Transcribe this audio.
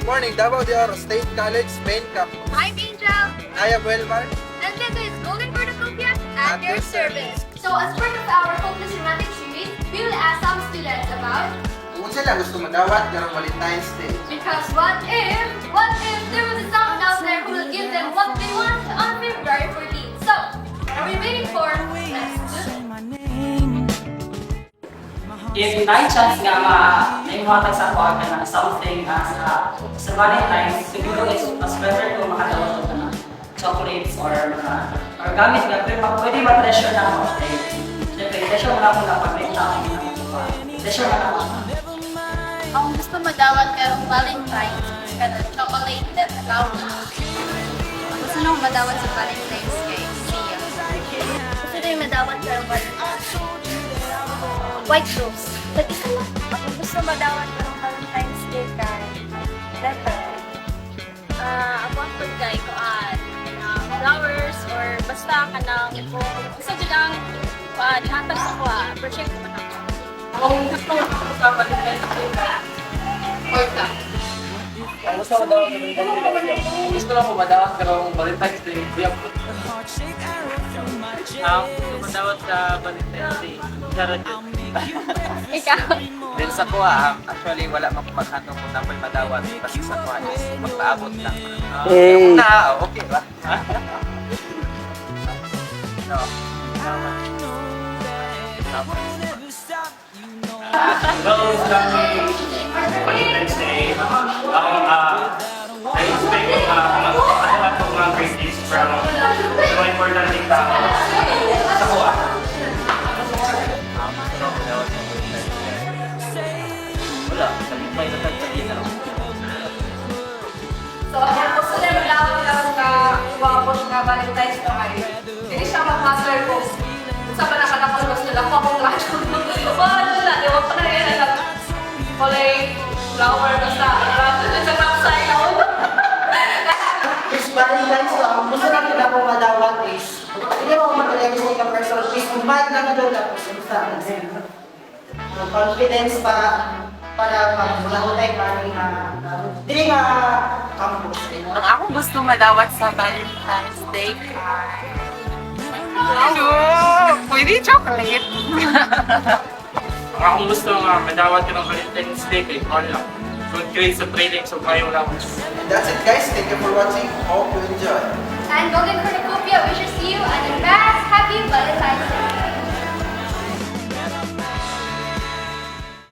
Good morning, Davao de Oro State College main campus. I'm Angel, I am Wilmar. and this is Golden Cornucopia at your service. So as part of our Hopeless Romantic series, we will ask some students about Kung sila gusto madawat karong Valentine's Day. because what if there was a someone out there who will give them what they want on February 14th. So, what are we waiting for? Let's do it. If by chance nga naimuhatag sa ako ka na something sa Valentine's, siguro is mas better kung makadawat ko na chocolates or gamit nga, pero pwede ma-treasure na ako. Siyempre, treasure mo na ako na pag-make na ako na treasure mo na ako. Ang gusto madawat karong Valentine's kada chocolate that flower. Gusto nang madawat sa Valentine's kay Sia. Gusto rin madawat karong Valentine's. White rose. Pwede ka lang. Ako gusto madawat karong Valentine's Day kay letter. Ako ang kay kuan flowers or basta kanang gusto ko lang dihatag sa kuha. Project naman ako. Ang gusto ko sa Valentine's Day Orta. Ang gusto ko daw gusto lang po madawat karong Valentine's Day. Ang gusto madawat sa Valentine's Day. Charot. Ikaw. Then sa kuha, actually wala magpaghandong kung napoy madawat kasi sa kuha is magpaabot lang. Hey. Okay ba? No. Well, it's coming Valentine's Day. I expect lahat ng mga great gifts from mga important thing sa kuha. Wala, kalipay na tagtagin na. So, ang gusto niya malawag lang ka wapos nga Valentine's na kayo. Hindi siya mag-master kung sa panakatakon gusto nila ko akong lahat. Ano na, di ba pa na yan alam. Kulay, flower, basta. Rato na sa website ako. Is Valentine's so ang gusto lang nila kung madawat is hindi mo mag-alagay sa ikaw person is umad lang doon ako sa confidence para mag-ulay pa rin dili nga campus. Ang ako gusto madawat sa Valentine's Day pwede chocolate. Ang akong gusto nga madawat ka ng Valentine's Day kay Carla. Good grades sa training so kayo lang. And that's it guys, thank you for watching. Hope you enjoy. And Golden Cornucopia wishes you an advance happy Valentine's Day.